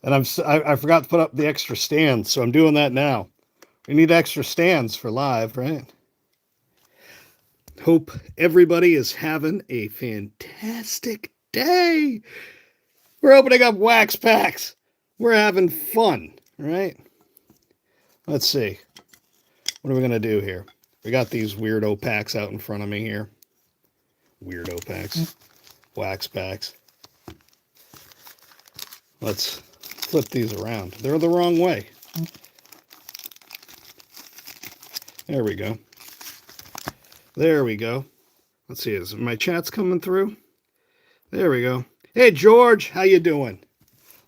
And I forgot to put up the extra stands, so I'm doing that now. We need extra stands for live, right? Hope everybody is having a fantastic day. We're opening up wax packs. We're having fun, right? Let's see. What are we going to do here? We got these weirdo packs out in front of me here. Weirdo packs. Wax packs. Let's flip these around. They're the wrong way. There we go. There we go. Let's see, is my chat's coming through? There we go. Hey, George, how you doing?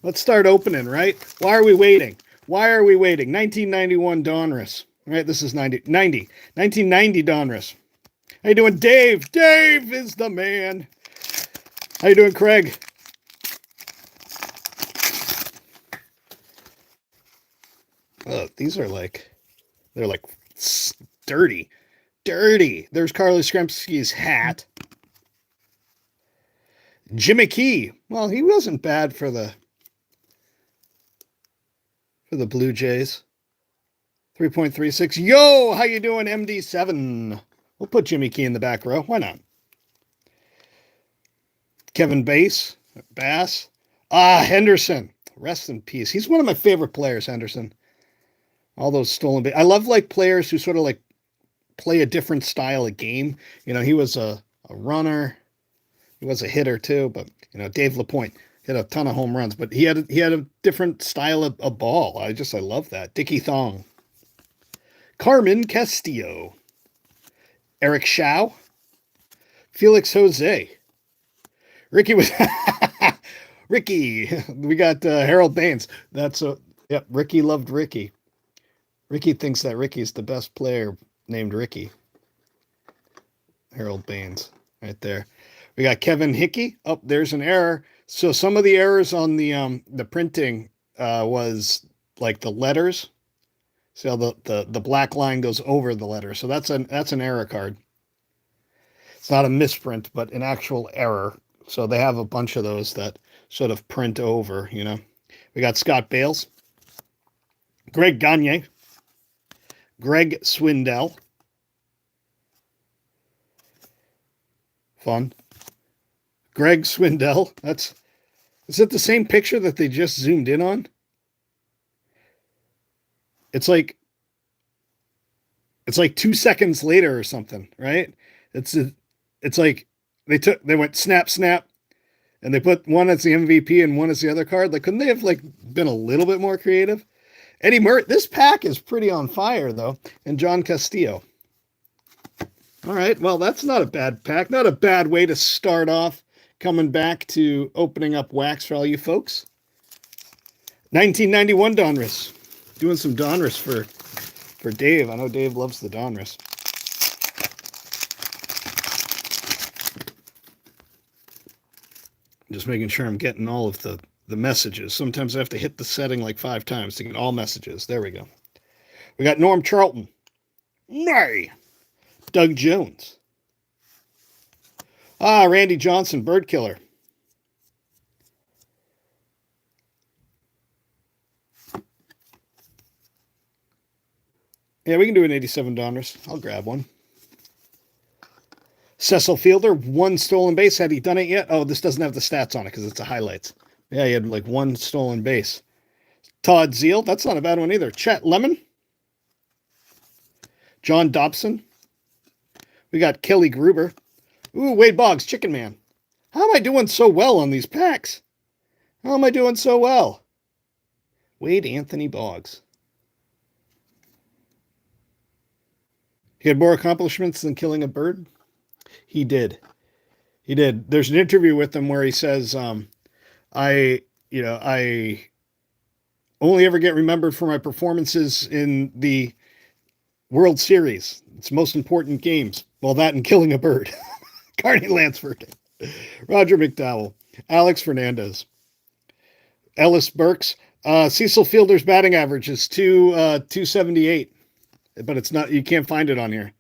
Let's start opening, right? Why are we waiting? Why are we waiting? 1991 Donruss. Right, this is 1990 Donruss. How you doing, Dave? Dave is the man. How you doing, Craig? These are like, they're like dirty. Dirty. There's Carly Skremski's hat. Jimmy Key. Well, he wasn't bad for the Blue Jays. 3.36. Yo, how you doing, MD7? We'll put Jimmy Key in the back row. Why not? Kevin Bass. Henderson. Rest in peace. He's one of my favorite players, Henderson. All those stolen bases. I love like players who sort of like play a different style of game. You know, he was a runner. He was a hitter too, but you know, Dave LaPointe hit a ton of home runs, but he had a different style of ball. I love that. Dickie Thong. Carmen Castillo. Eric Shao. Felix Jose. Ricky was Ricky. We got Harold Baines. Yep, Ricky loved Ricky. Ricky thinks that Ricky's the best player named Ricky. Harold Baines right there. We got Kevin Hickey. Oh, there's an error. So some of the errors on the printing was like the letters. So the black line goes over the letter. So that's an error card. It's not a misprint, but an actual error. So they have a bunch of those that sort of print over, you know. We got Scott Bales, Greg Gagne, Greg Swindell. Fun. Greg Swindell. Is it the same picture that they just zoomed in on? It's like 2 seconds later or something, right? It's like they went snap, snap, and they put one as the MVP and one as the other card. Like, couldn't they have like been a little bit more creative? Eddie Murray. This pack is pretty on fire though, and John Castillo. All right, well, that's not a bad pack. Not a bad way to start off. Coming back to opening up wax for all you folks. 1991 Donruss. Doing some Donruss for Dave. I know Dave loves the Donruss. Just making sure I'm getting all of the messages. Sometimes I have to hit the setting like 5 times to get all messages. There we go. We got Norm Charlton. Nay. Doug Jones. Randy Johnson, Bird Killer. Yeah, we can do an 87 Donruss. I'll grab one. Cecil Fielder, 1 stolen base. Had he done it yet? Oh, this doesn't have the stats on it because it's the highlights. Yeah, he had like 1 stolen base. Todd Zeal, that's not a bad one either. Chet Lemon. John Dobson. We got Kelly Gruber. Ooh, Wade Boggs, Chicken Man. How am I doing so well on these packs? How am I doing so well? Wade Anthony Boggs. He had more accomplishments than killing a bird? He did. He did. There's an interview with him where he says, I only ever get remembered for my performances in the World Series. It's most important games. Well, that and killing a bird. Carney Lansford, Roger McDowell, Alex Fernandez, Ellis Burks. Cecil Fielder's batting average is 278, but it's not. You can't find it on here.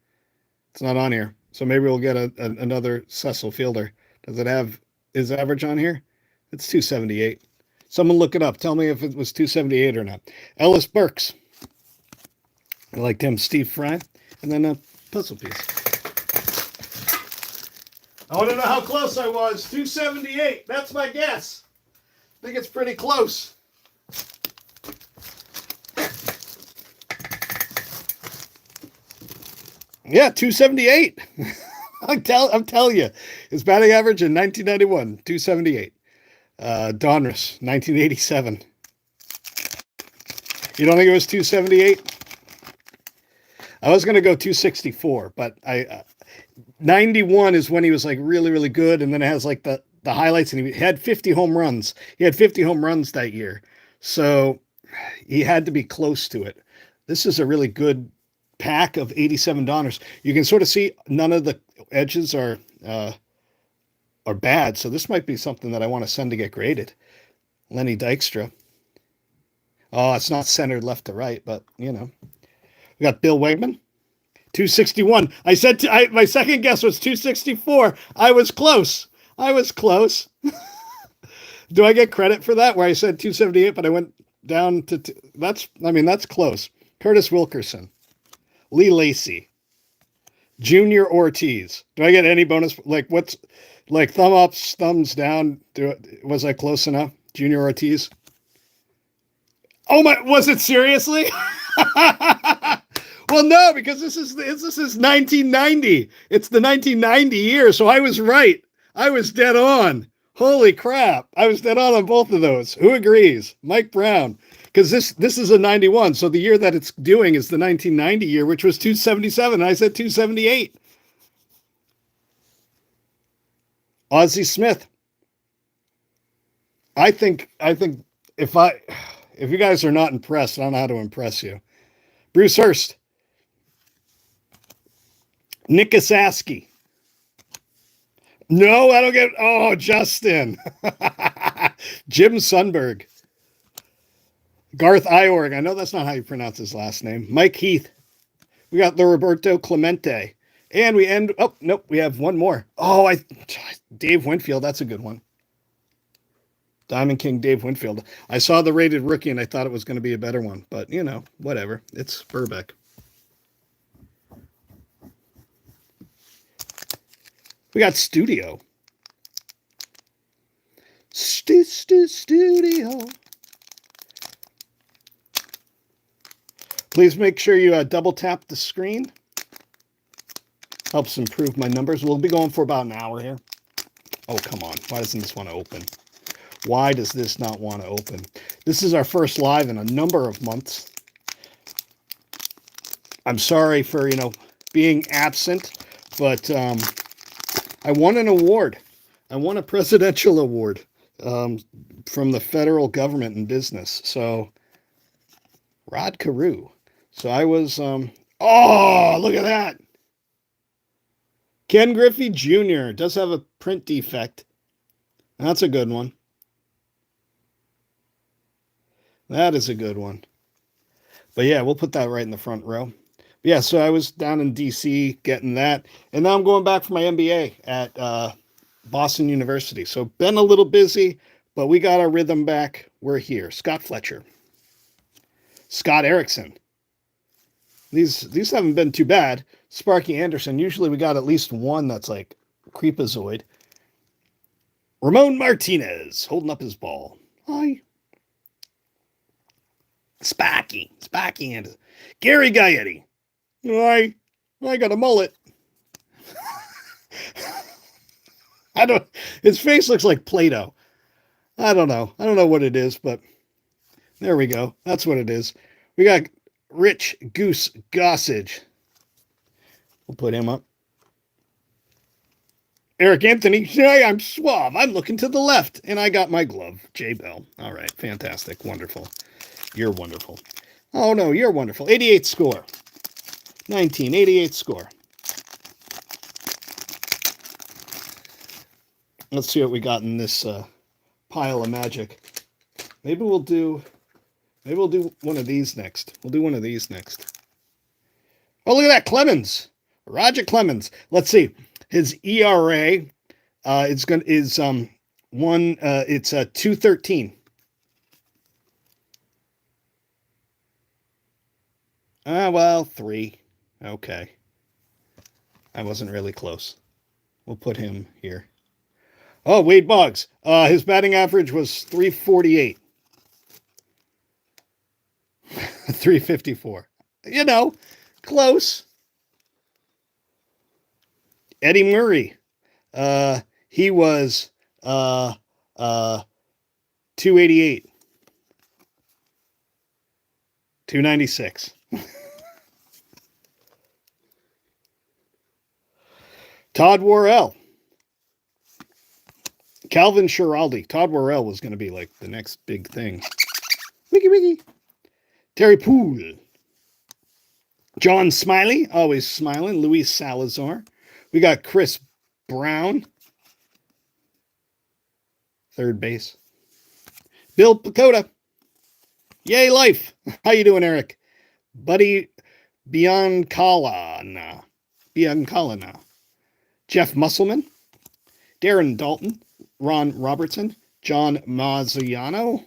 It's not on here. So maybe we'll get another Cecil Fielder. Does it have his average on here? It's 278. Someone look it up. Tell me if it was 278 or not. Ellis Burks. I liked him. Steve Fry. And then a puzzle piece. I want to know how close I was. 278. That's my guess. I think it's pretty close. Yeah, 278. I'm telling you. His batting average in 1991, 278. Donruss, 1987. You don't think it was 278? I was going to go 264, but 91 is when he was like really, really good. And then it has like the highlights, and he had 50 home runs. He had 50 home runs that year. So he had to be close to it. This is a really good pack of 87 Donruss. You can sort of see none of the edges are bad. So this might be something that I want to send to get graded. Lenny Dykstra. Oh, it's not centered left to right, but you know. We got Bill Wegman, 261. I said my second guess was 264. I was close. Do I get credit for that? Where I said 278, but I went down to that's close. Curtis Wilkerson, Lee Lacy, Junior Ortiz. Do I get any bonus? Like what's like thumb ups, thumbs down? Was I close enough? Junior Ortiz. Oh my! Was it seriously? Well, no, because this is 1990. It's the 1990 year, so I was right. I was dead on. Holy crap! I was dead on both of those. Who agrees? Mike Brown. Because this is a 91, so the year that it's doing is the 1990 year, which was 277. And I said 278. Ozzie Smith. I think if you guys are not impressed, I don't know how to impress you. Bruce Hurst. Nick Asaski. No, I don't get. Oh, Justin. Jim Sundberg. Garth Iorg. I know that's not how you pronounce his last name. Mike Heath. We got the Roberto Clemente. And we end. Oh, nope. We have one more. Oh, Dave Winfield. That's a good one. Diamond King Dave Winfield. I saw the rated rookie and I thought it was going to be a better one. But, you know, whatever. It's Burbeck. We got Studio. Studio. Please make sure you double tap the screen. Helps improve my numbers. We'll be going for about an hour here. Oh, come on. Why doesn't this want to open? Why does this not want to open? This is our first live in a number of months. I'm sorry for, being absent, but I won an award. I won a presidential award from the federal government in business. So, Rod Carew. So I was, oh, look at that. Ken Griffey Jr. does have a print defect. That's a good one. That is a good one. But yeah, we'll put that right in the front row. But yeah, so I was down in D.C. getting that. And now I'm going back for my MBA at Boston University. So been a little busy, but we got our rhythm back. We're here. Scott Fletcher. Scott Erickson. These haven't been too bad. Sparky Anderson. Usually we got at least one that's like creepazoid. Ramon Martinez holding up his ball. Hi. Sparky Anderson. Gary Gaetti. I got a mullet. His face looks like Play-Doh. I don't know what it is, but there we go. That's what it is. We got Rich Goose Gossage. We'll put him up. Eric Anthony. Hey, I'm suave. I'm looking to the left, and I got my glove. Jay Bell. All right. Fantastic. Wonderful. You're wonderful. Oh, no, you're wonderful. 88 score. 1988 score. Let's see what we got in this pile of magic. Maybe we'll do one of these next. We'll do one of these next. Oh, look at that. Clemens. Roger Clemens. Let's see. His ERA it's 213. Well, 3. Okay. I wasn't really close. We'll put him here. Oh, Wade Boggs. His batting average was 348. 354. Close. Eddie Murray. He was uh, uh, 288. 296. Todd Worrell. Calvin Schiraldi. Todd Worrell was going to be like the next big thing. Wiki wiki. Terry Poole. John Smiley, always smiling. Luis Salazar. We got Chris Brown. Third base. Bill Pacoda. Yay, life. How you doing, Eric? Buddy Biancalana. Jeff Musselman. Darren Dalton. Ron Robertson. John Mazziano.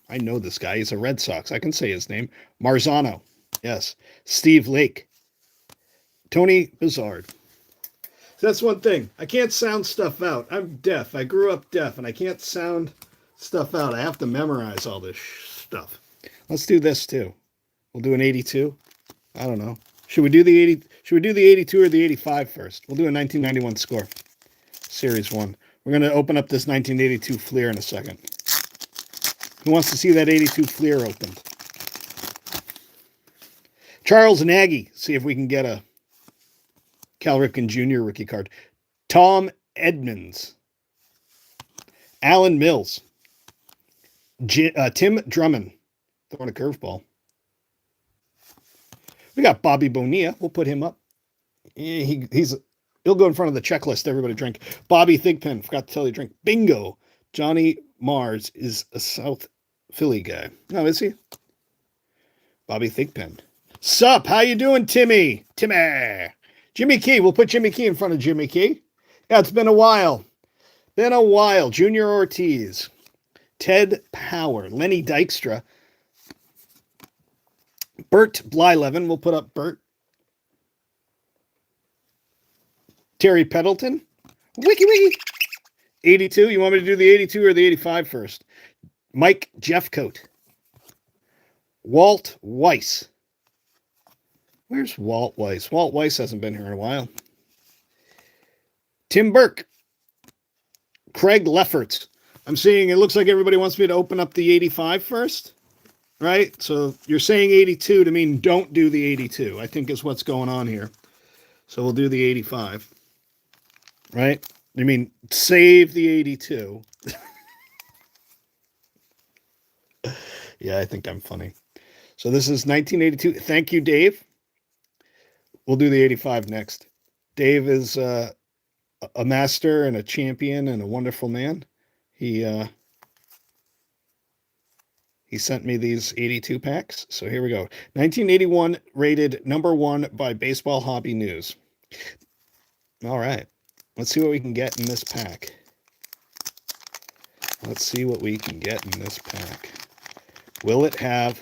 I know this guy. He's a Red Sox. I can say his name. Marzano. Yes. Steve Lake. Tony Bizard. That's one thing. I can't sound stuff out. I'm deaf. I grew up deaf, and I can't sound stuff out. I have to memorize all this stuff. Let's do this too. We'll do an 82. I don't know. Should we do the 80? Should we do the 82 or the 85 first? We'll do a 1991 score. Series 1. We're going to open up this 1982 Fleer in a second. Who wants to see that 82 Fleer opened? Charles Nagy. See if we can get a Cal Ripken Jr. rookie card. Tom Edmonds. Alan Mills. Tim Drummond. Throwing a curveball. We got Bobby Bonilla. We'll put him up. He'll go in front of the checklist. Everybody drink. Bobby Thigpen. Forgot to tell you drink. Bingo. Johnny Mars is a South Philly guy. Oh, is he? Bobby Thigpen. Sup? How you doing, Timmy? Jimmy Key. We'll put Jimmy Key in front of Jimmy Key. Yeah, it's been a while. Junior Ortiz. Ted Power. Lenny Dykstra. Bert Blyleven. We'll put up Bert. Terry Pendleton. Wiki. 82. You want me to do the 82 or the 85 first? Mike Jeffcoat. Walt Weiss. Where's Walt Weiss? Walt Weiss hasn't been here in a while. Tim Burke. Craig Lefferts. I'm seeing it looks like everybody wants me to open up the 85 first, right? So you're saying 82 to mean don't do the 82, I think is what's going on here. So we'll do the 85, right? You mean save the 82. Yeah, I think I'm funny. So this is 1982. Thank you, Dave. We'll do the 85 next. Dave is a master and a champion and a wonderful man. He sent me these 82 packs. So here we go. 1981 rated #1 by Baseball Hobby News. All right. Let's see what we can get in this pack. Will it have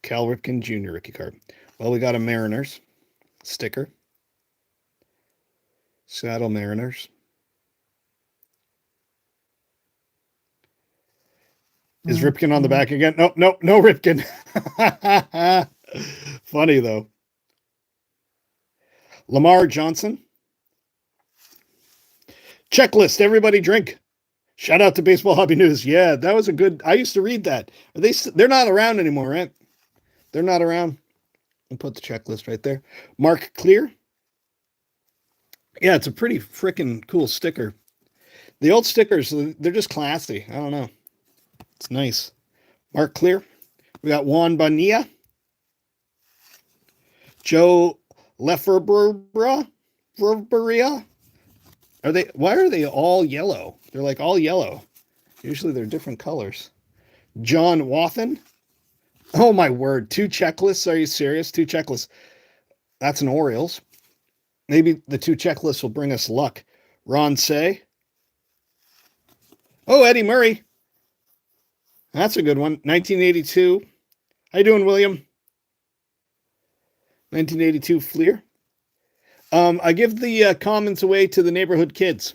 Cal Ripken Jr. rookie card? Well, we got a Mariners sticker. Seattle Mariners. Is Ripken on the back again? No Ripken. Funny, though. Lamar Johnson. Checklist. Everybody drink. Shout out to Baseball Hobby News. Yeah, that was a good... I used to read that. They're not around anymore, right? They're not around. I'll put the checklist right there. Mark Clear. Yeah, it's a pretty freaking cool sticker. The old stickers, they're just classy. I don't know. It's nice. Mark Clear. We got Juan Bonilla. Joe Lefebvre. Why are they all yellow? They're like all yellow. Usually they're different colors. John Wathen. Oh my word. 2 checklists. Are you serious? 2 checklists. That's an Orioles. Maybe the 2 checklists will bring us luck. Ron Say. Oh, Eddie Murray. That's a good one. 1982. How you doing, William? 1982 Fleer. I give the comments away to the neighborhood kids.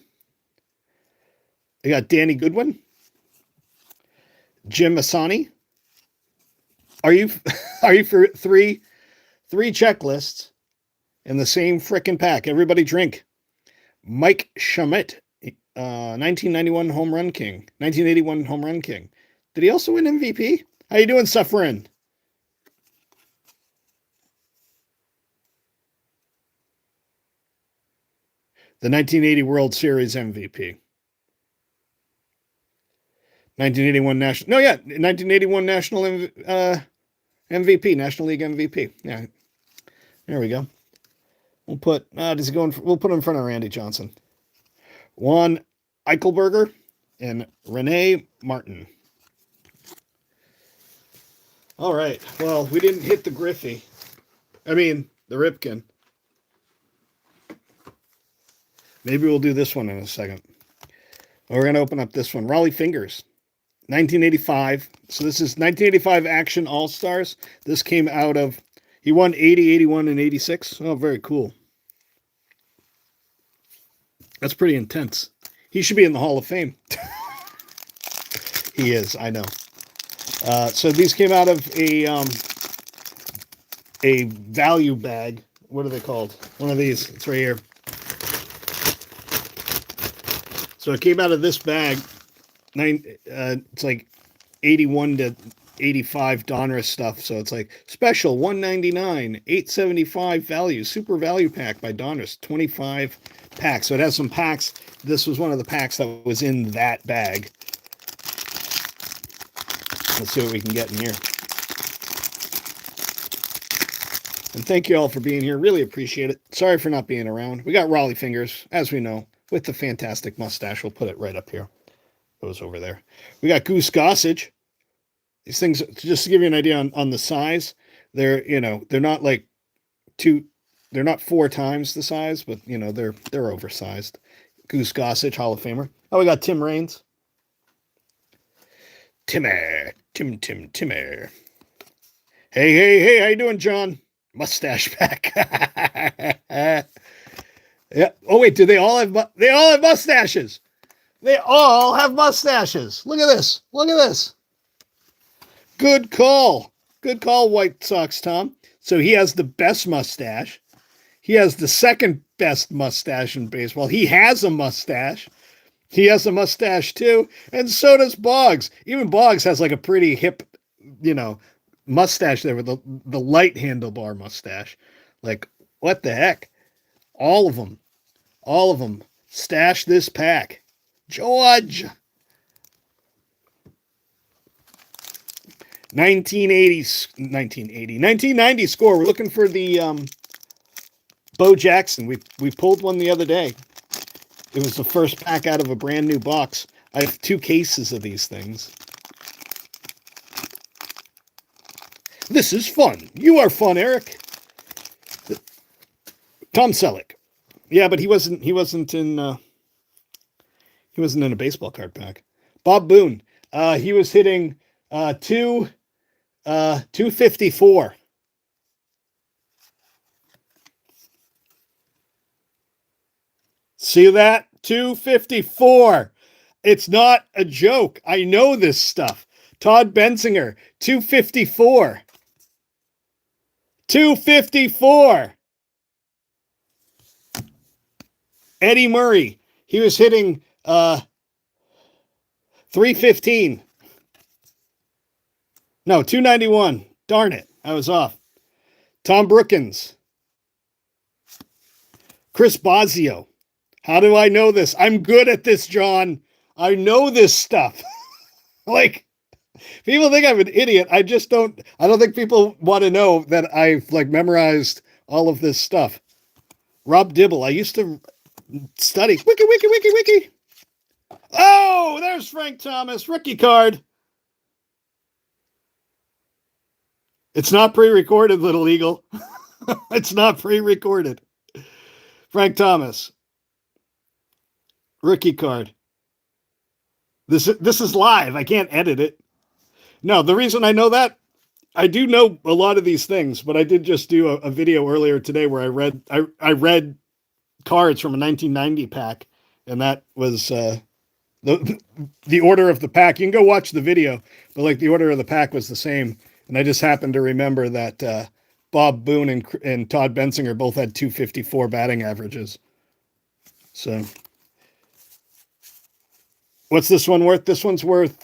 I got Danny Goodwin, Jim Asani. Are you are you for three checklists in the same frickin' pack? Everybody drink. Mike Schmidt, 1991 home run king, 1981 home run king. Did he also win MVP? How you doing, Suffering? The 1980 World Series MVP. 1981 national. No, yeah, 1981 national MVP, National League MVP. Yeah, there we go. We'll put. Does he go? We'll put him in front of Randy Johnson. Juan Eichelberger and Renee Martin. All right. Well, we didn't hit the Griffey. I mean, the Ripken. Maybe we'll do this one in a second. We're going to open up this one. Raleigh Fingers, 1985. So this is 1985 Action All-Stars. This came out of, he won 80, 81, and 86. Oh, very cool. That's pretty intense. He should be in the Hall of Fame. He is, I know. So these came out of a value bag. What are they called? One of these. It's right here. So it came out of this bag. It's like 81 to 85 Donruss stuff. So it's like special 199, 875 value, super value pack by Donruss, 25 packs. So it has some packs. This was one of the packs that was in that bag. Let's see what we can get in here. And thank you all for being here. Really appreciate it. Sorry for not being around. We got Raleigh Fingers, as we know, with the fantastic mustache. We'll put it right up here. Goes over there. We got Goose Gossage. These things, just to give you an idea on the size, they're not like they're not 4 times the size, but they're oversized. Goose Gossage, Hall of Famer. Oh, we got Tim Raines. Timmer. Timmer. Hey, how you doing, John? Mustache pack. Yeah. Oh wait, do they all have mustaches? They all have mustaches. Look at this. Good call. Good call, White Sox Tom. So he has the best mustache. He has the second best mustache in baseball. He has a mustache. He has a mustache too. And so does Boggs. Even Boggs has like a pretty hip, mustache there with the light handlebar mustache. Like, what the heck? All of them. Stash this pack. George. 1990 score. We're looking for the Bo Jackson. We pulled one the other day. It was the first pack out of a brand new box. I have 2 cases of these things. This is fun. You are fun, Eric. Tom Selleck. Yeah, but he wasn't in a baseball card pack. Bob Boone. He was hitting 254. See that? 254. It's not a joke. I know this stuff. Todd Benzinger, 254. 254. Eddie Murray, he was hitting 315. No, 291. Darn it. I was off. Tom Brookins. Chris Bosio. How do I know this? I'm good at this, John. I know this stuff. Like, people think I'm an idiot. I don't think people want to know that I've memorized all of this stuff. Rob Dibble. I used to study. Wiki. Oh, there's Frank Thomas. Rookie card. It's not pre-recorded, Little Eagle. It's not pre-recorded. Frank Thomas. Rookie card. This is live. I can't edit it. No, the reason I know that, I do know a lot of these things, but I did just do a video earlier today where I read cards from a 1990 pack, and that was the the order of the pack. You can go watch the video, but like the order of the pack was the same. And I just happened to remember that Bob Boone and Todd Bensinger both had 254 batting averages. So, what's this one worth? This one's worth,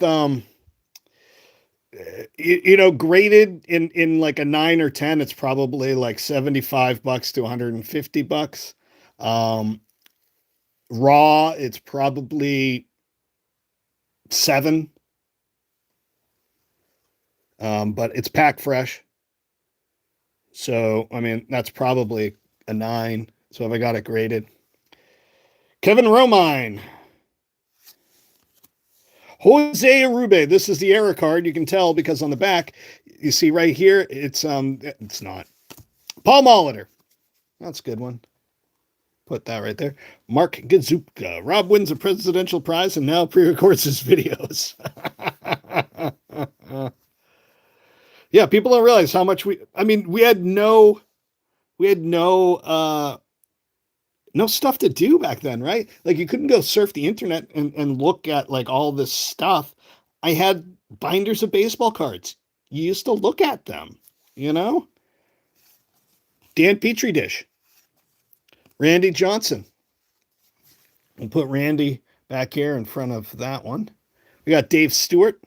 graded in like a 9 or 10. It's probably like $75 to $150. Raw, it's probably 7. But it's pack fresh. So, I mean, that's probably a 9. So if I got it graded. Kevin Romine. Jose Arube. This is the error card. You can tell because on the back, you see right here, it's not. Paul Molitor. That's a good one. Put that right there. Mark Gazupka. Rob wins a presidential prize and now pre-records his videos. Yeah, people don't realize how much we had no stuff to do back then, right? Like you couldn't go surf the internet and look at like all this stuff. I had binders of baseball cards. You used to look at them, you know? Dan Petri dish. Randy Johnson. We'll put Randy back here in front of that one. We got Dave Stewart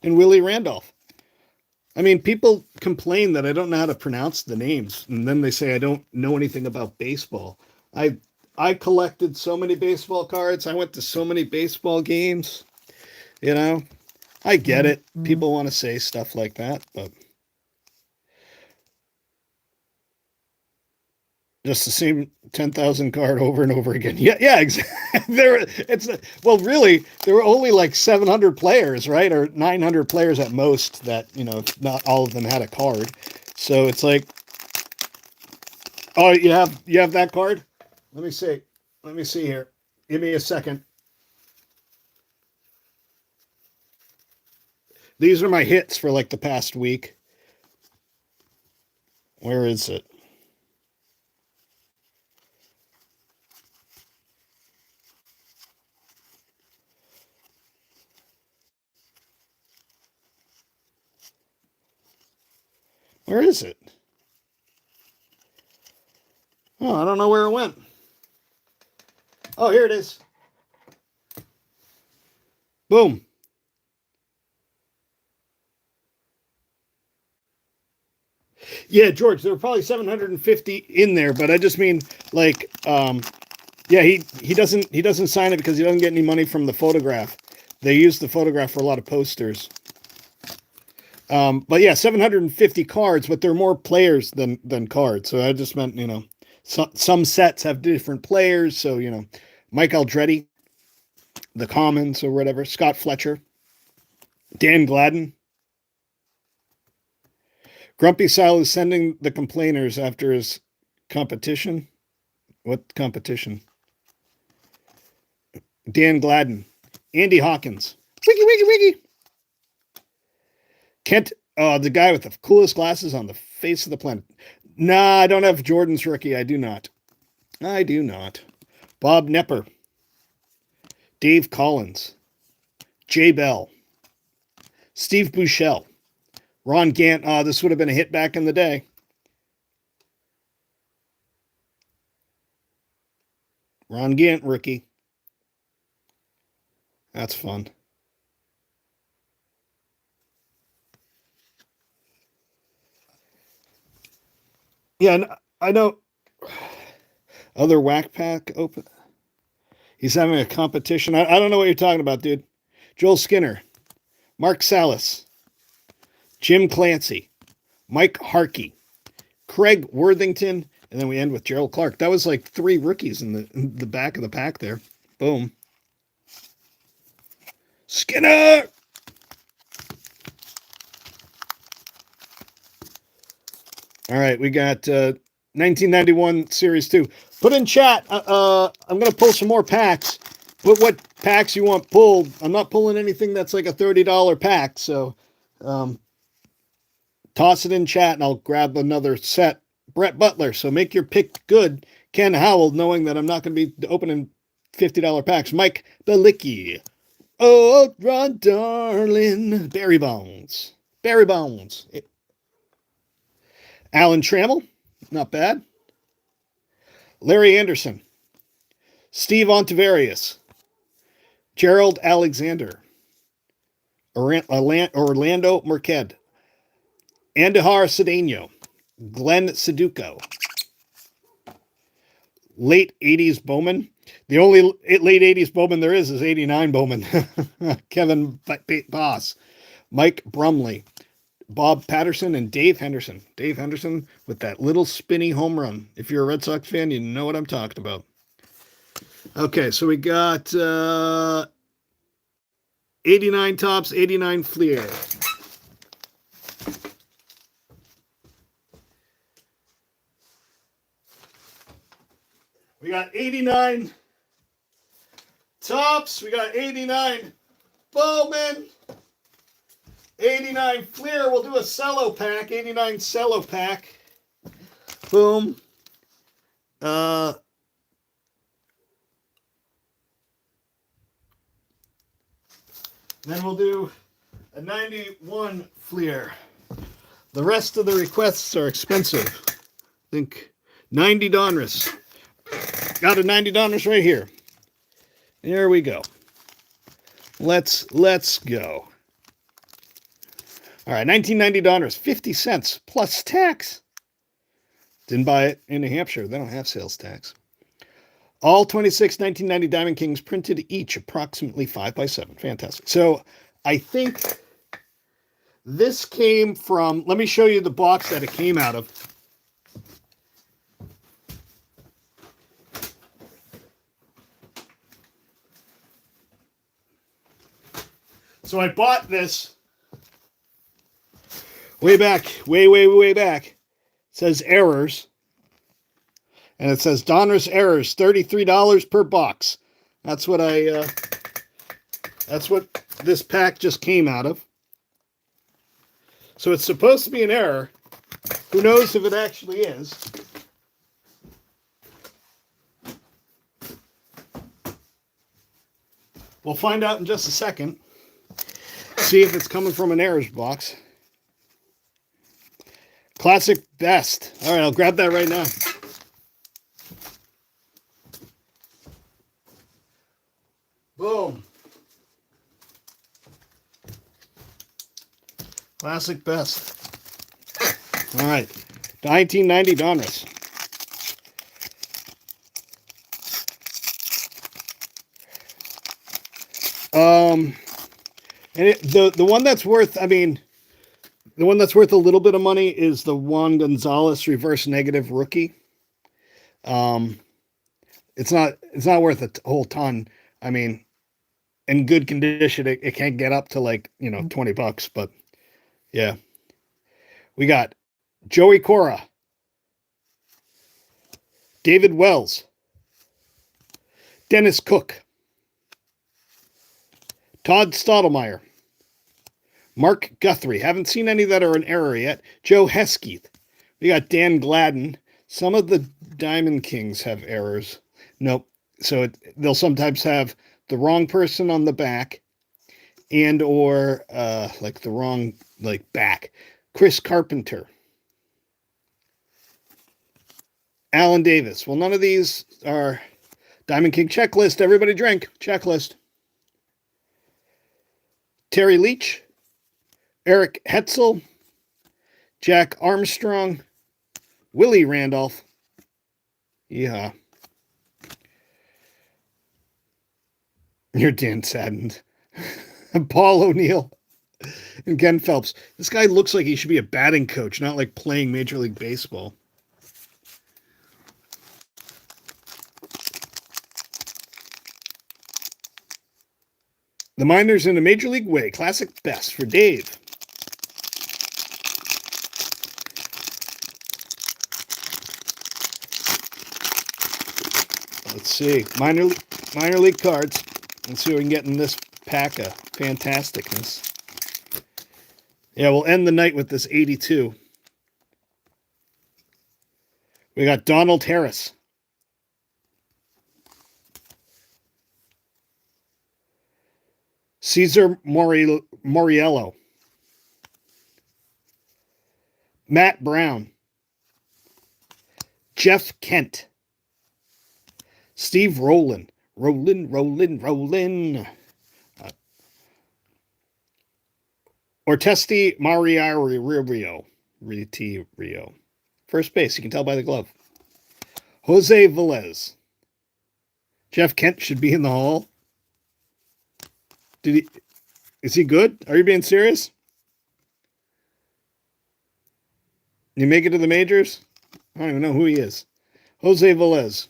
and Willie Randolph. I mean, people complain that I don't know how to pronounce the names, and then they say I don't know anything about baseball. I collected so many baseball cards. I went to so many baseball games. You know, I get it. People want to say stuff like that, but just the same 10,000 card over and over again. Yeah, exactly. Really, there were only like 700 players, right? Or 900 players at most that, not all of them had a card. So it's like, oh, you have that card? Let me see here. Give me a second. These are my hits for like the past week. Where is it? Where is it? Oh, I don't know where it went. Oh, here it is. Boom. Yeah, George, there were probably 750 in there, but I just mean like, yeah, he doesn't sign it because he doesn't get any money from the photograph. They use the photograph for a lot of posters. But yeah, 750 cards, but there are more players than cards. So I just meant, some sets have different players. So, Mike Aldretti, the Commons or whatever, Scott Fletcher, Dan Gladden. Grumpy Sal is sending the complainers after his competition. What competition? Dan Gladden. Andy Hawkins. Wiggy. Kent, the guy with the coolest glasses on the face of the planet. Nah, I don't have Jordan's rookie. I do not. Bob Nepper. Dave Collins. Jay Bell. Steve Buchel. Ron Gant. This would have been a hit back in the day. Ron Gant, rookie. That's fun. Yeah, and I know other whack pack open. He's having a competition. I don't know what you're talking about, dude. Joel Skinner, Mark Salas, Jim Clancy, Mike Harkey, Craig Worthington, and then we end with Gerald Clark. That was like 3 rookies in the back of the pack there. Boom. Skinner! All right, we got 1991 Series 2. Put in chat. I'm going to pull some more packs, put what packs you want pulled. I'm not pulling anything that's like a $30 pack, so toss it in chat and I'll grab another set. Brett Butler, so make your pick good. Ken Howell, knowing that I'm not going to be opening $50 packs. Mike Belicki. Oh, Ron Darling. Barry Bones. Barry Bones. Alan Trammell, not bad. Larry Anderson. Steve Ontivarius. Gerald Alexander. Orlando Merced. Andahar Cedeno. Glenn Seduco. Late 80s Bowman. The only late 80s Bowman there is 89 Bowman. Kevin Boss. Mike Brumley. Bob Patterson and Dave Henderson. Dave Henderson with that little spinny home run. If you're a Red Sox fan, you know what I'm talking about. Okay, so we got 89 Topps, 89 Fleer. We got 89 Topps. We got 89 Bowman. 89 Fleer. We'll do a cello pack. 89 cello pack. Boom. Then we'll do a 91 Fleer. The rest of the requests are expensive. I think 90 Donruss. Got a 90 Donruss right here. There we go. Let's go. All right, 1990 Donruss, 50 cents plus tax. Didn't buy it in New Hampshire. They don't have sales tax. All 26 1990 Diamond Kings printed each approximately 5x7. Fantastic. So I think this came from, let me show you the box that it came out of. So I bought this way back, way back. It says errors. And it says Donruss errors, $33 per box. That's what that's what this pack just came out of. So it's supposed to be an error. Who knows if it actually is? We'll find out in just a second. See if it's coming from an errors box. Classic best. All right, I'll grab that right now. Boom. Classic best. All right. 1990 Donruss. And the one that's worth, I mean, the one that's worth a little bit of money is the Juan Gonzalez reverse negative rookie. It's not worth a whole ton. I mean, in good condition, it can't get up to like, $20, but yeah. We got Joey Cora, David Wells, Dennis Cook, Todd Stottlemyre, Mark Guthrie. Haven't seen any that are an error yet. Joe Hesketh. We got Dan Gladden. Some of the Diamond Kings have errors. Nope. So they'll sometimes have the wrong person on the back and or like the wrong back. Chris Carpenter. Alan Davis. Well, none of these are Diamond King checklist. Everybody drink. Checklist. Terry Leach. Eric Hetzel. Jack Armstrong. Willie Randolph. Yeah. You're Dan saddened. Paul O'Neill and Ken Phelps. This guy looks like he should be a batting coach, not like playing Major League Baseball. The minors in a Major League way. Classic best for Dave. Let's see. Minor league cards. Let's see what we can get in this pack of fantasticness. Yeah, we'll end the night with this 82. We got Donald Harris. Cesar Moriello. Matt Brown. Jeff Kent. Steve Rowland. Rollin. Ortesti Rio. First base, you can tell by the glove. Jose Velez. Jeff Kent should be in the Hall. Is he good? Are you being serious? You make it to the majors? I don't even know who he is. Jose Velez.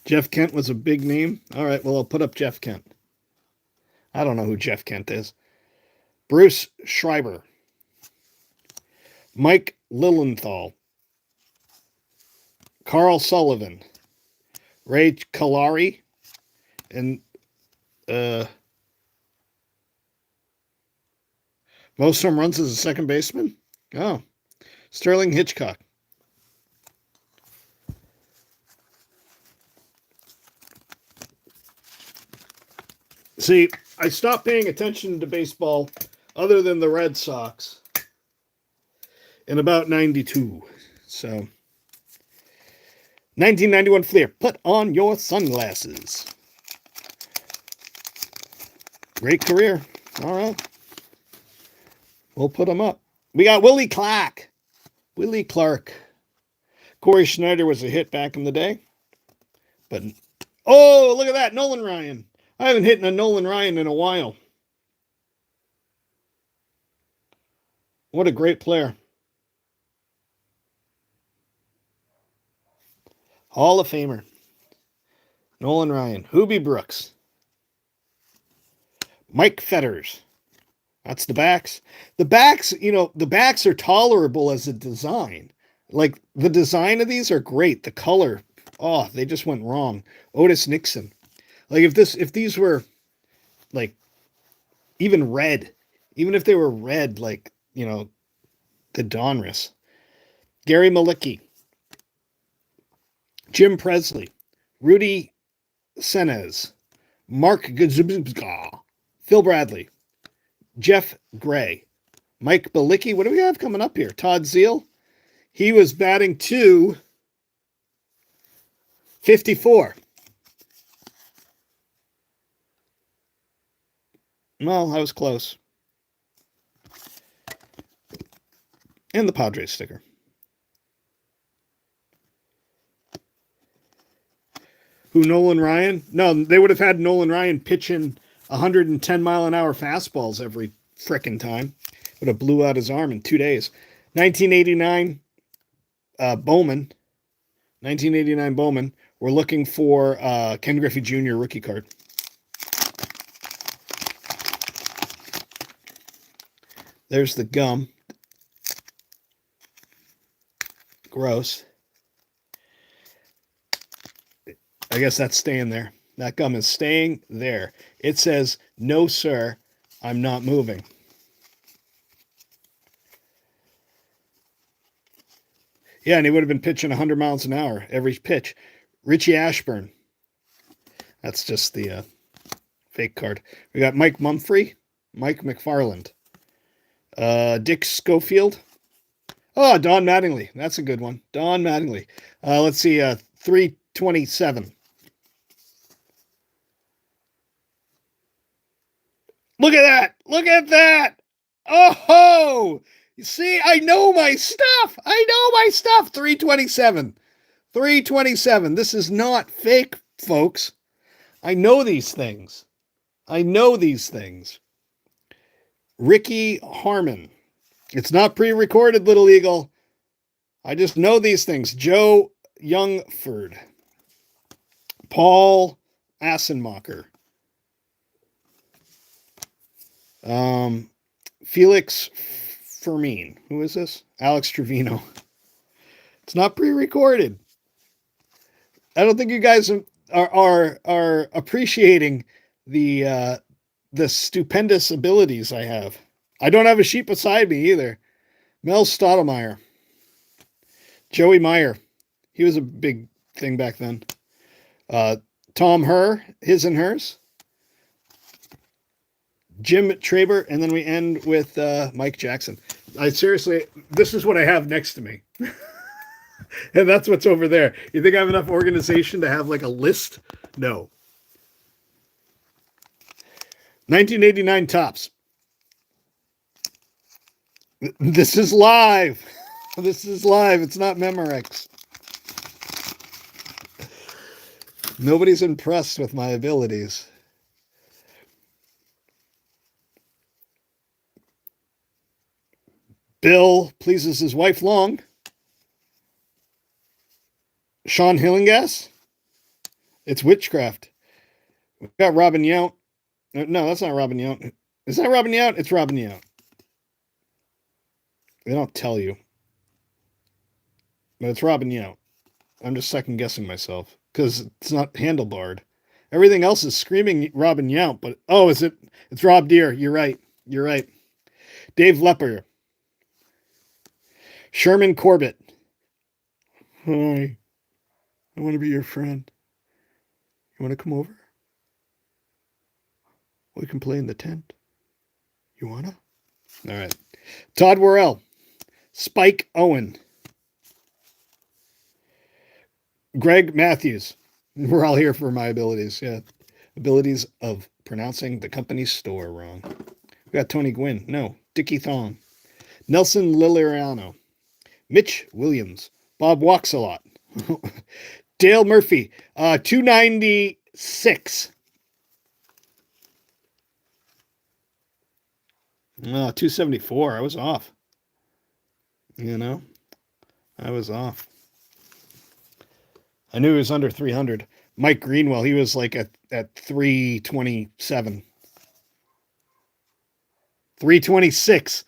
Jeff Kent was a big name. All right, well, I'll put up Jeff Kent. I don't know who Jeff Kent is. Bruce Schreiber. Mike Lilienthal. Carl Sullivan. Ray Kalari. And most home runs as a second baseman? Oh. Sterling Hitchcock. See, I stopped paying attention to baseball other than the Red Sox in about 92. So, 1991 Fleer. Put on your sunglasses. Great career. All right. We'll put them up. We got Willie Clark. Corey Schneider was a hit back in the day. But, oh, look at that. Nolan Ryan. I haven't hit a Nolan Ryan in a while. What a great player. Hall of Famer. Nolan Ryan. Hoobie Brooks. Mike Fetters. That's the backs. The backs, the backs are tolerable as a design. Like, the design of these are great. The color, they just went wrong. Otis Nixon. Like, if these were, like, even red, even if they were red, like, the Donruss. Gary Malicki. Jim Presley. Rudy Senez. Mark Gazubska. Phil Bradley. Jeff Gray. Mike Balicki. What do we have coming up here? Todd Zeal. He was batting .254. Well, I was close. And the Padres sticker. Who, Nolan Ryan? No, they would have had Nolan Ryan pitching 110-mile-an-hour fastballs every frickin' time. Would have blew out his arm in 2 days. 1989 Bowman. 1989 Bowman. We're looking for Ken Griffey Jr. rookie card. There's the gum. Gross. I guess that's staying there. That gum is staying there. It says, no, sir, I'm not moving. Yeah, and he would have been pitching 100 miles an hour every pitch. Richie Ashburn. That's just the fake card. We got Mike Mumphrey, Mike McFarland, Dick Schofield. Oh, Don Mattingly. That's a good one. Don Mattingly. Let's see, 327. Look at that. Look at that. Oh, you see, I know my stuff. 327. 327. This is not fake, folks. I know these things. Ricky Harmon. It's not pre-recorded, Little Eagle. I just know these things. Joe Youngford. Paul Assenmacher. Felix Fermin. Who is this? Alex Trevino. It's not pre-recorded. I don't think you guys are appreciating the stupendous abilities I have. I don't have a sheet beside me either. Mel Stottlemyre, Joey Meyer, he was a big thing back then. Uh, Tom Herr, his and hers. Jim Traber, and then we end with Mike Jackson. I seriously, this is what I have next to me. And that's what's over there. You think I have enough organization to have like a list? No. 1989 tops. This is live. This is live. It's not Memorex. Nobody's impressed with my abilities. Bill pleases his wife long. Sean Hillingas. It's witchcraft. We got Robin Yount. No, that's not Robin Yount. Is that Robin Yount? It's Robin Yount. They don't tell you. But it's Robin Yount. I'm just second guessing myself because it's not handlebarred. Everything else is screaming Robin Yount, but oh, is it? It's Rob Deere. You're right. You're right. Dave Lepper. Sherman Corbett. Hi. I want to be your friend. You want to come over? We can play in the tent. You wanna? All right. Todd Worrell. Spike Owen. Greg Matthews. We're all here for my abilities. Yeah. Abilities of pronouncing the company's store wrong. We got Tony Gwynn. No. Dickie Thong. Nelson Liliano. Mitch Williams. Bob Walks a Lot. Dale Murphy. 296. 274. I was off. You know? I was off. I knew he was under 300. Mike Greenwell, he was like at 327. 326.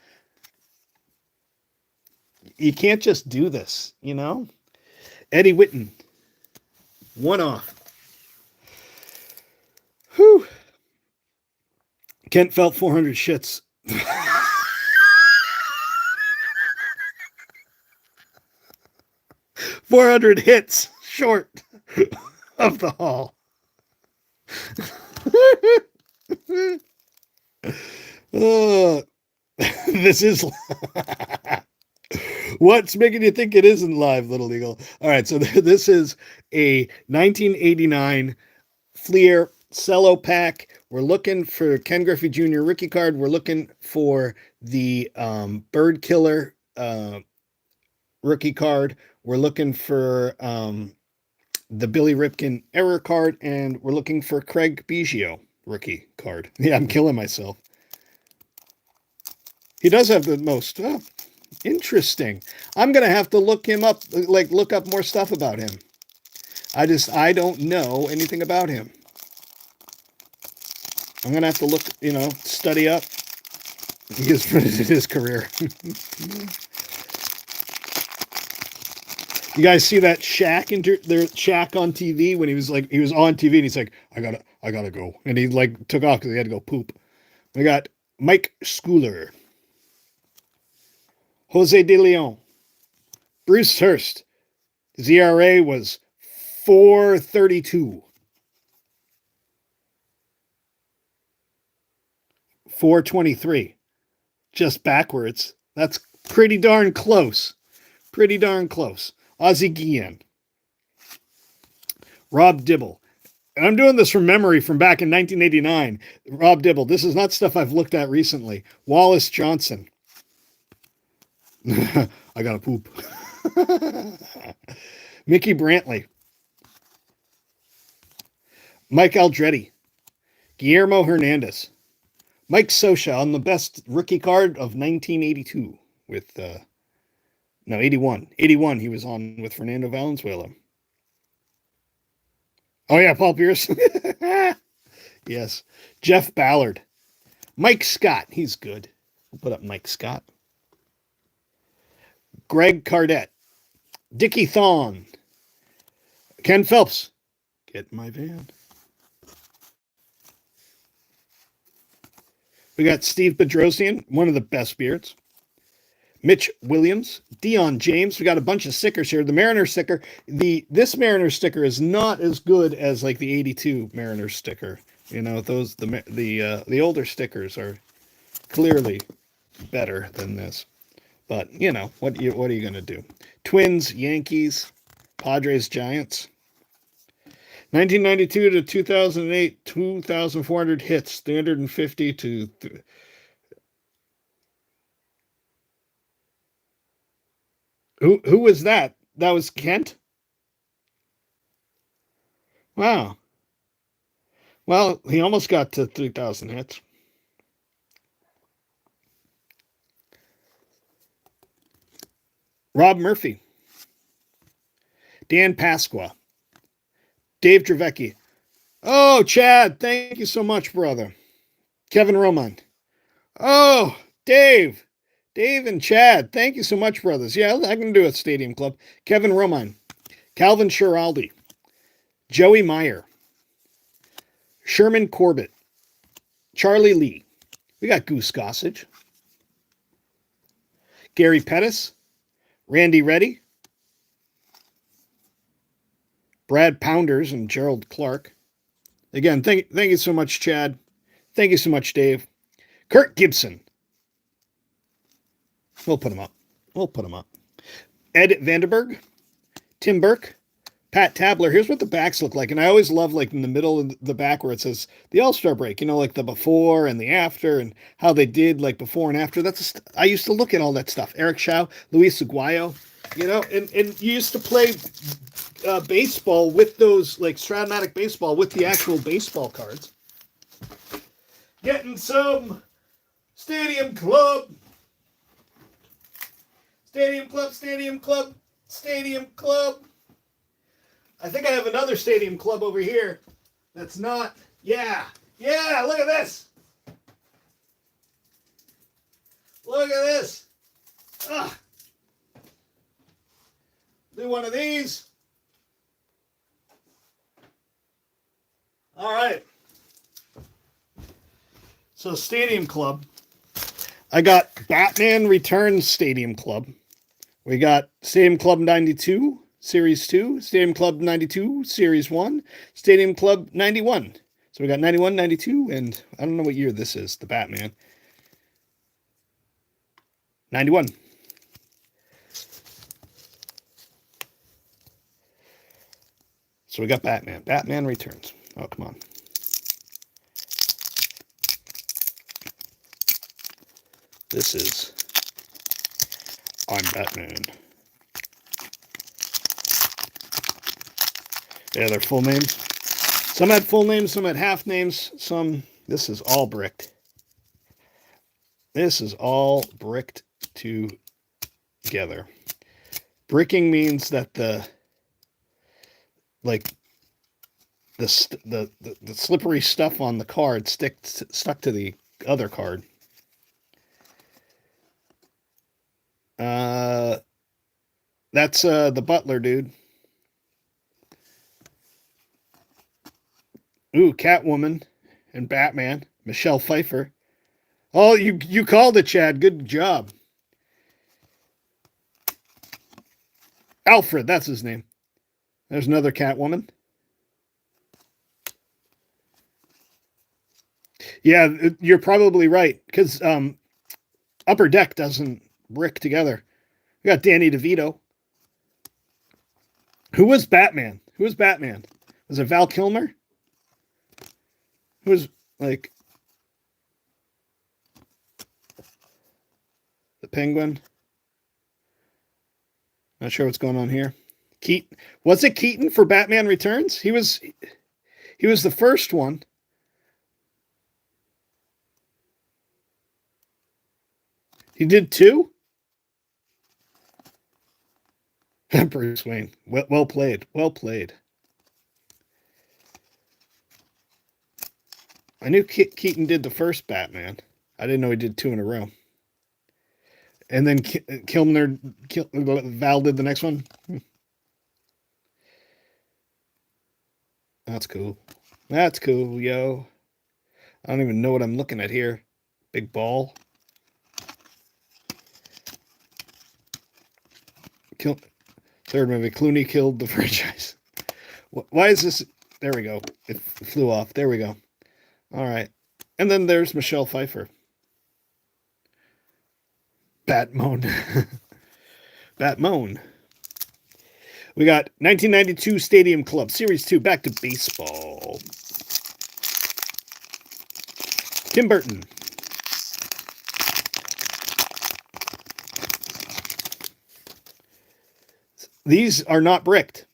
You can't just do this, you know? Eddie Whitten. One off. Whew. Kent Felt 400 shits. 400 hits short of the haul. This is what's making you think it isn't live, Little Eagle? All right, so this is a 1989 Fleer cello pack. We're looking for Ken Griffey Jr. rookie card. We're looking for the Bird Killer rookie card. We're looking for the Billy Ripken error card, and we're looking for Craig Biggio rookie card. Yeah, I'm killing myself. He does have the most. Oh, interesting. I'm gonna have to look him up, like look up more stuff about him. I don't know anything about him. I'm gonna have to look, study up his career. You guys see that Shaq Shaq on TV when he was on TV and he's like, I gotta go, and he like took off because he had to go poop. We got Mike Schooler, Jose De Leon, Bruce Hurst. His ERA was 4.32. 4.23. Just backwards. That's pretty darn close. Pretty darn close. Ozzie Guillen. Rob Dibble. And I'm doing this from memory from back in 1989. Rob Dibble. This is not stuff I've looked at recently. Wallace Johnson. I gotta poop. Mickey Brantley. Mike Aldretti. Guillermo Hernandez. Mike Scioscia on the best rookie card of 1982 with 81. 81 he was on with Fernando Valenzuela. Oh yeah, Paul Pierce. Yes. Jeff Ballard. Mike Scott, he's good. We'll put up Mike Scott. Greg Cardette. Dickie Thon. Ken Phelps. Get in my van. We got Steve Bedrosian, one of the best beards. Mitch Williams, Dion James. We got a bunch of stickers here. The Mariner sticker. This Mariner sticker is not as good as like the '82 Mariner sticker. You know, those the older stickers are clearly better than this. But you know what are you gonna do? Twins, Yankees, Padres, Giants. 1992 to 2008, 2,400 hits, 350 to. Who was that? That was Kent? Wow. Well, he almost got to 3,000 hits. Rob Murphy. Dan Pasqua. Dave Dravecki. Oh, Chad, thank you so much, brother. Kevin Roman. Oh, Dave. Dave and Chad, thank you so much, brothers. Yeah, I can do a Stadium Club. Kevin Roman. Calvin Schiraldi. Joey Meyer. Sherman Corbett. Charlie Lee. We got Goose Gossage. Gary Pettis. Randy Reddy. Brad Pounders and Gerald Clark. Again, thank you so much, Chad. Thank you so much, Dave. Kurt Gibson. We'll put him up. Ed Vanderberg. Tim Burke. Pat Tabler. Here's what the backs look like. And I always love, like, in the middle of the back where it says the All-Star break, you know, like the before and the after and how they did, like, before and after. I used to look at all that stuff. Eric Shaw, Luis Aguayo, you know, and you used to play baseball with those, like, Strat-O-Matic baseball with the actual baseball cards. Getting some Stadium Club. Stadium Club, Stadium Club, Stadium Club. I think I have another Stadium Club over here that's not. Yeah, look at this. Look at this. Do one of these. All right. So Stadium Club. I got Batman Returns Stadium Club. We got Stadium Club 92, Series 2, Stadium Club 92, Series 1, Stadium Club 91. So we got 91, 92, and I don't know what year this is, the Batman. 91. So we got Batman. Batman Returns. Oh, come on. This is I'm Batman. Yeah, they're full names. Some had full names, some had half names, some. This is all bricked. This is all bricked together. Bricking means that the slippery stuff on the card stuck to the other card. That's the Butler dude. Ooh, Catwoman and Batman. Michelle Pfeiffer. Oh, you called it, Chad. Good job. Alfred, that's his name. There's another Catwoman. Yeah, you're probably right, because Upper Deck doesn't brick together. We got Danny DeVito. Who was Batman? Was it Val Kilmer? Who was, like, the Penguin? Not sure what's going on here. Keaton. Was it Keaton for Batman Returns? He was the first one. He did two? Bruce Wayne. Well played. Well played. I knew Keaton did the first Batman. I didn't know he did two in a row. And then Val did the next one. That's cool. That's cool, yo. I don't even know what I'm looking at here. Big ball. Kill, third movie. Clooney killed the franchise. Why is this? There we go. It flew off. There we go. All right. And then there's Michelle Pfeiffer. Batmoan. Batmoan. We got 1992 Stadium Club Series 2. Back to baseball. Tim Burton. These are not bricked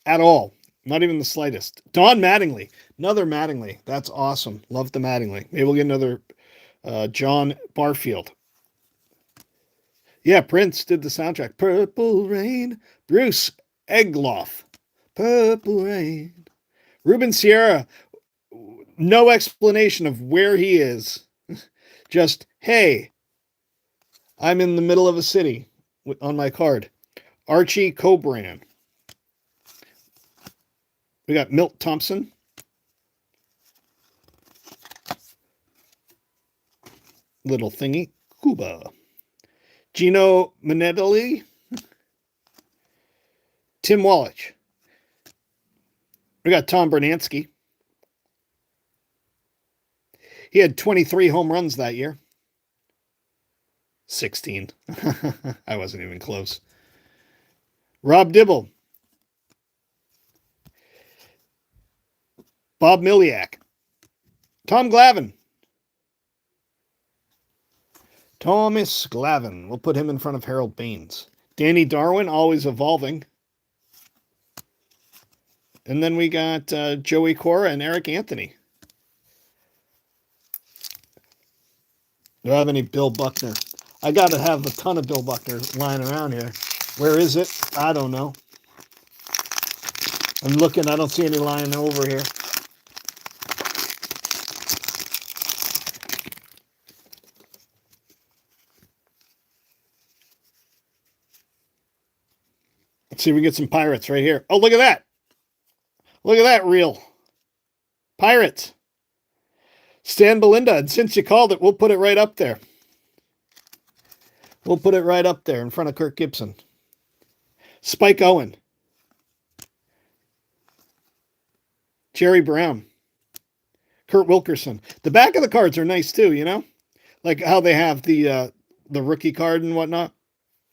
at all. Not even the slightest. Don Mattingly. Another Mattingly. That's awesome. Love the Mattingly. Maybe we'll get another John Barfield. Yeah, Prince did the soundtrack. Purple Rain. Bruce Egloff. Purple Rain. Ruben Sierra. No explanation of where he is. Just, hey, I'm in the middle of a city on my card. Archie Cobran. We got Milt Thompson. Little thingy. Cuba. Gino Minetti. Tim Wallach. We got Tom Bernansky. He had 23 home runs that year. 16. I wasn't even close. Rob Dibble. Bob Miliak. Tom Glavine. Thomas Glavine. We'll put him in front of Harold Baines. Danny Darwin, always evolving. And then we got Joey Cora and Eric Anthony. Do I have any Bill Buckner? I got to have a ton of Bill Buckner lying around here. Where is it? I don't know. I'm looking. I don't see any lying over here. Let's see if we get some Pirates right here. Oh, look at that. Look at that reel. Pirates. Stan Belinda. And since you called it, we'll put it right up there. We'll put it right up there in front of Kirk Gibson. Spike Owen. Jerry Brown. Kurt Wilkerson. The back of the cards are nice too, you know? Like how they have the rookie card and whatnot.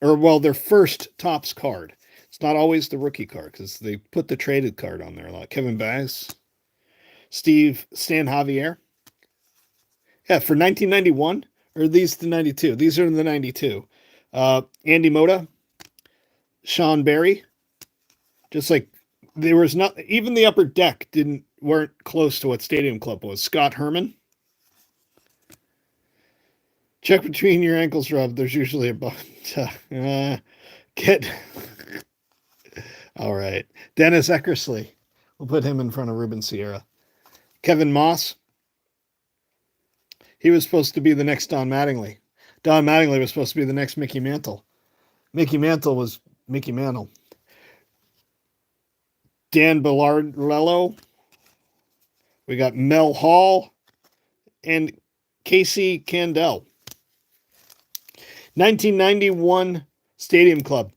Or, well, their first Topps card. It's not always the rookie card because they put the traded card on there a lot. Kevin Bass. Stan Javier. Yeah, for 1991. Or are these the 92? These are the 92. Andy Moda. Sean Barry. Just like there was not even the upper deck weren't close to what Stadium Club was. Scott Herman. Check between your ankles, Rob. There's usually a get. All right. Dennis Eckersley. We'll put him in front of Ruben Sierra. Kevin Moss. He was supposed to be the next Don Mattingly. Don Mattingly was supposed to be the next Mickey Mantle. Mickey Mantle was Mickey Mantle. Dan Billardello. We got Mel Hall and Casey Candell. 1991 Stadium Club.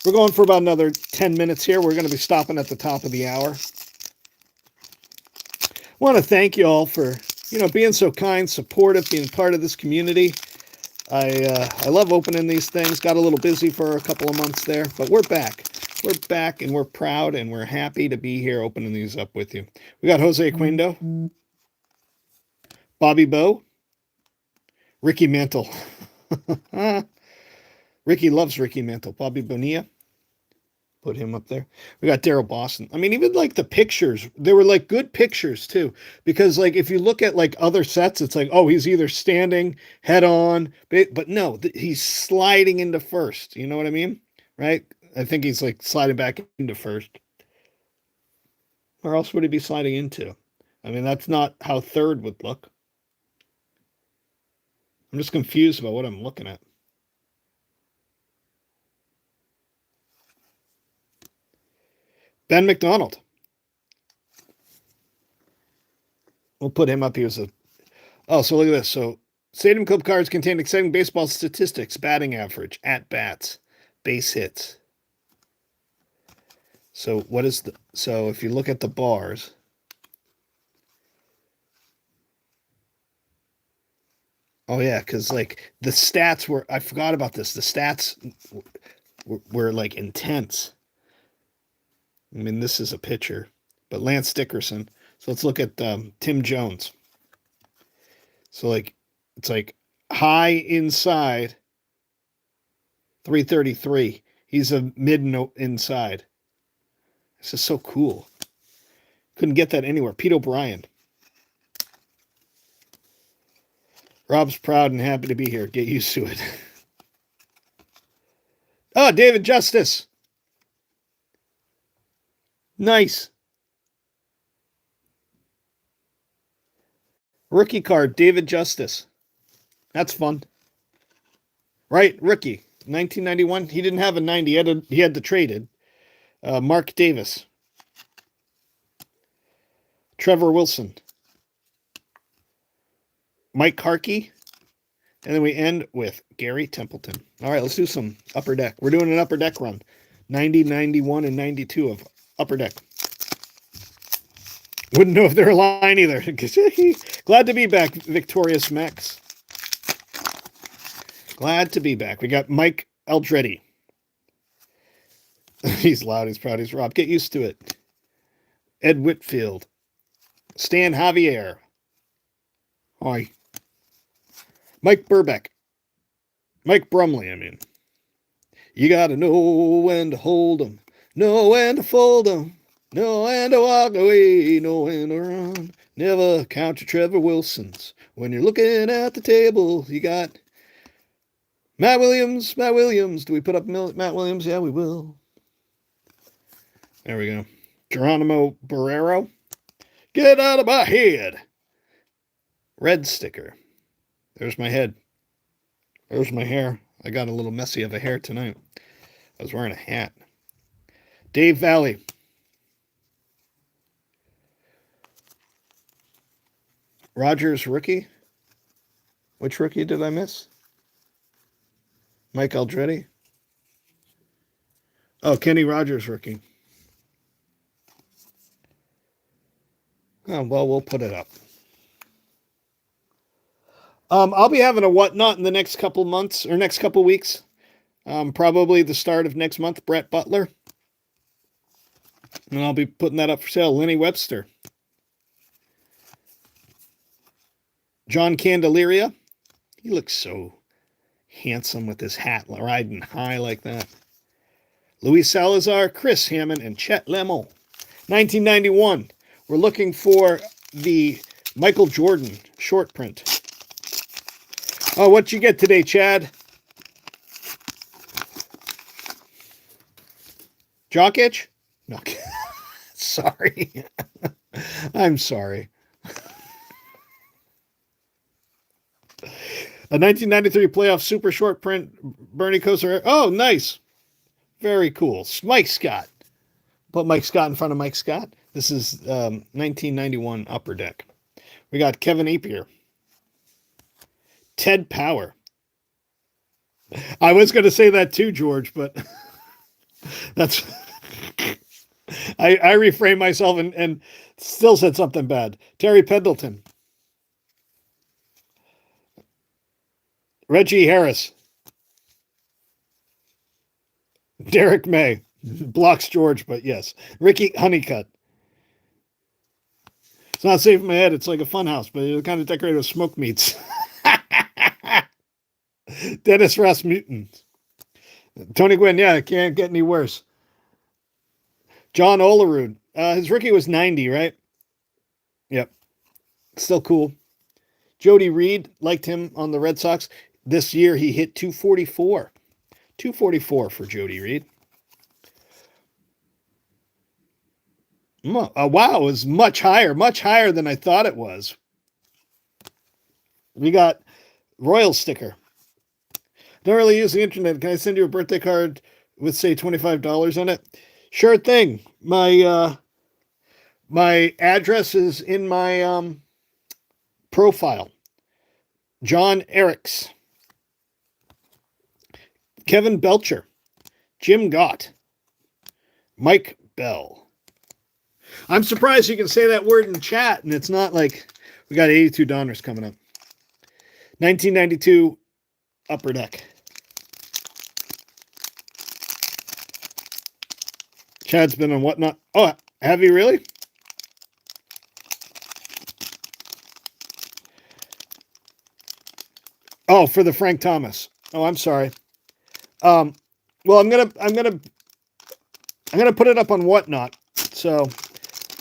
We're going for about another 10 minutes here. We're going to be stopping at the top of the hour. I want to thank you all for, being so kind, supportive, being part of this community. I love opening these things. Got a little busy for a couple of months there, but we're back. We're back, and we're proud, and we're happy to be here opening these up with you. We got Jose Quindo, Bobby Bowe, Ricky Mantle. Ricky loves Ricky Mantle. Bobby Bonilla. Put him up there. We got Daryl Boston. I mean, even like the pictures, they were like good pictures too. Because like if you look at like other sets, it's like, oh, he's either standing head on, but no, he's sliding into first. You know what I mean? Right? I think he's like sliding back into first. Where else would he be sliding into? I mean, that's not how third would look. I'm just confused about what I'm looking at. Ben McDonald. We'll put him up. He was a... Oh, so look at this. So Stadium Club cards contain exciting baseball statistics, batting average, at-bats, base hits. So what is the... So if you look at the bars... Oh, yeah, because, like, the stats were... I forgot about this. The stats were like, intense. I mean, this is a pitcher. But Lance Dickerson. So let's look at Tim Jones. So, like, it's like high inside, 333. He's a mid inside. This is so cool. Couldn't get that anywhere. Pete O'Brien. Rob's proud and happy to be here. Get used to it. Oh, David Justice. Nice. Rookie card, David Justice. That's fun. Right, rookie. 1991. He didn't have a 90. He had the traded. Mark Davis. Trevor Wilson. Mike Harkey. And then we end with Gary Templeton. All right, let's do some Upper Deck. We're doing an Upper Deck run. 90, 91, and 92 of Upper Deck. Wouldn't know if they're aligned either. Glad to be back, Victorious Max. Glad to be back. We got Mike Eldreddy. He's loud, he's proud, he's Rob. Get used to it. Ed Whitfield. Stan Javier. Hi. Mike Burbeck. Mike Brumley, I mean. You got to know when to hold 'em, know when to fold 'em, know when to walk away, know when to run. Never count your Trevor Wilsons. When you're looking at the table, you got Matt Williams. Matt Williams. Do we put up Matt Williams? Yeah, we will. There we go. Geronimo Barrero. Get out of my head. Red sticker. There's my head. There's my hair. I got a little messy of a hair tonight. I was wearing a hat. Dave Valley. Rogers rookie. Which rookie did I miss? Mike Eldreddy. Oh, Kenny Rogers rookie. Oh, well, we'll put it up. I'll be having a whatnot in the next couple months or next couple weeks. Probably the start of next month, Brett Butler. And I'll be putting that up for sale. Lenny Webster. John Candelaria. He looks so handsome with his hat riding high like that. Luis Salazar, Chris Hammond, and Chet Lemel. 1991. We're looking for the Michael Jordan short print. Oh, what you get today, Chad? Jock itch? No. Sorry. I'm sorry. A 1993 playoff super short print, Bernie Kosar. Oh, nice. Very cool. Mike Scott. Put Mike Scott in front of Mike Scott. This is 1991 Upper Deck. We got Kevin Apier. Ted Power. I was going to say that too, George, but that's... I reframed myself and still said something bad. Terry Pendleton. Reggie Harris. Derek May. Blocks George, but yes. Ricky Honeycutt. It's not safe in my head. It's like a fun house, but it's kind of decorated with smoked meats. Dennis Rasmussen. Tony Gwynn, yeah, it can't get any worse. John Olerud. His rookie was 90, right? Yep. Still cool. Jody Reed, liked him on the Red Sox. This year he hit 244. 244 for Jody Reed. Wow, it was much higher than I thought it was. We got Royal sticker. Don't really use the internet. Can I send you a birthday card with, say, $25 on it? Sure thing. My address is in my Profile. John Eriks. Kevin Belcher. Jim Gott. Mike Bell. I'm surprised you can say that word in chat and it's not like we got 82 Donruss coming up. 1992 Upper Deck. Chad's been on Whatnot. Oh, have you really? Oh, for the Frank Thomas. Oh, I'm sorry. Well, I'm gonna put it up on Whatnot. So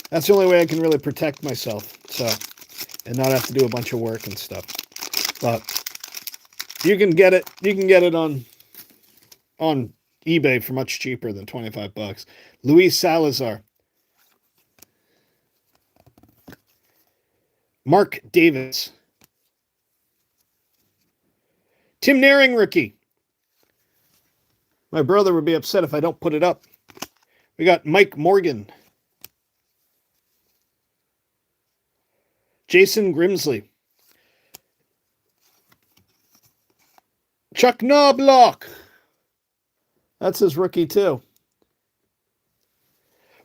that's the only way I can really protect myself. So, and not have to do a bunch of work and stuff. But you can get it. You can get it on eBay for much cheaper than $25. Luis Salazar. Mark Davis. Tim Naring rookie. My brother would be upset if I don't put it up. We got Mike Morgan. Jason Grimsley. Chuck Knobloch. That's his rookie too.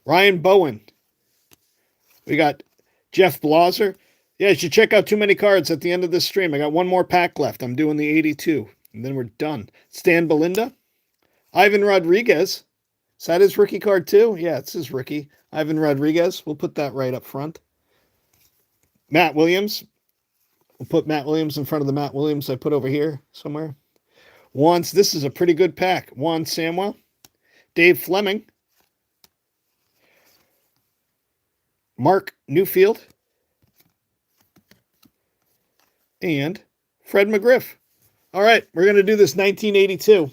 Ryan Bowen. We got Jeff Blauser. Yeah, you should check out Too Many Cards at the end of this stream. I got one more pack left. I'm doing the 82. And then we're done. Stan Belinda. Ivan Rodriguez. Is that his rookie card too? Yeah, it's his rookie. Ivan Rodriguez. We'll put that right up front. Matt Williams. We'll put Matt Williams in front of the Matt Williams I put over here somewhere. This is a pretty good pack. Juan Samuel. Dave Fleming. Mark Newfield. And Fred McGriff. All right, we're going to do this 1982.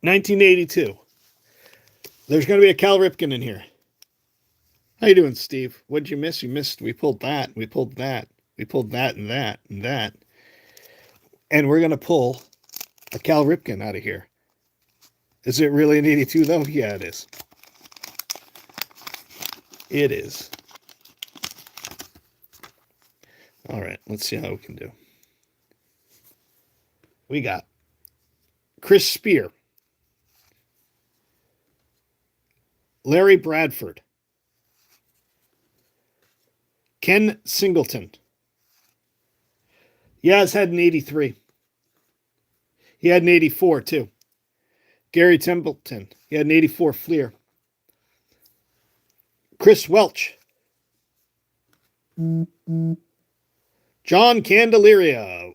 1982. There's going to be a Cal Ripken in here. How you doing, Steve? What'd you miss? You missed. We pulled that. We pulled that. We pulled that and that and that. And we're going to pull a Cal Ripken out of here. Is it really an 82, though? Yeah, it is. It is. All right, let's see how we can do. We got Chris Spear. Larry Bradford. Ken Singleton. Yaz had an 83. He had an 84, too. Gary Templeton. He had an 84 Fleer. Chris Welch. John Candelaria.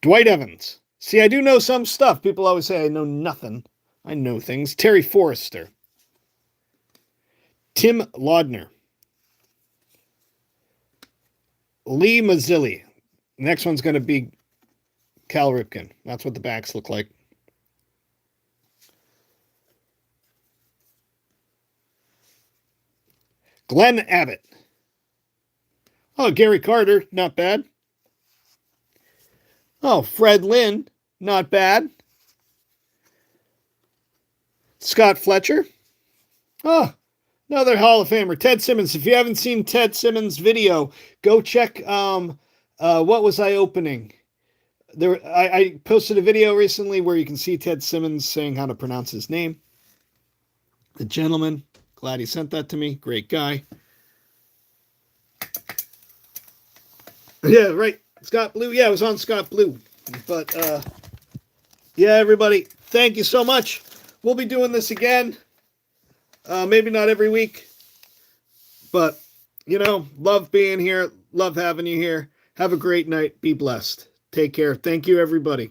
Dwight Evans. See, I do know some stuff. People always say I know nothing. I know things. Terry Forrester. Tim Laudner. Lee Mazzilli. Next one's going to be Cal Ripken. That's what the backs look like. Glenn Abbott. Oh, Gary Carter. Not bad. Oh, Fred Lynn. Not bad. Scott Fletcher. Oh, another Hall of Famer. Ted Simmons. If you haven't seen Ted Simmons' video, go check, what was I opening? I posted a video recently where you can see Ted Simmons saying how to pronounce his name. The gentleman. Glad he sent that to me. Great guy. Yeah, right. Scott Blue. Yeah, it was on Scott Blue. But, yeah, everybody, thank you so much. We'll be doing this again. Maybe not every week. But, you know, love being here. Love having you here. Have a great night. Be blessed. Take care. Thank you, everybody.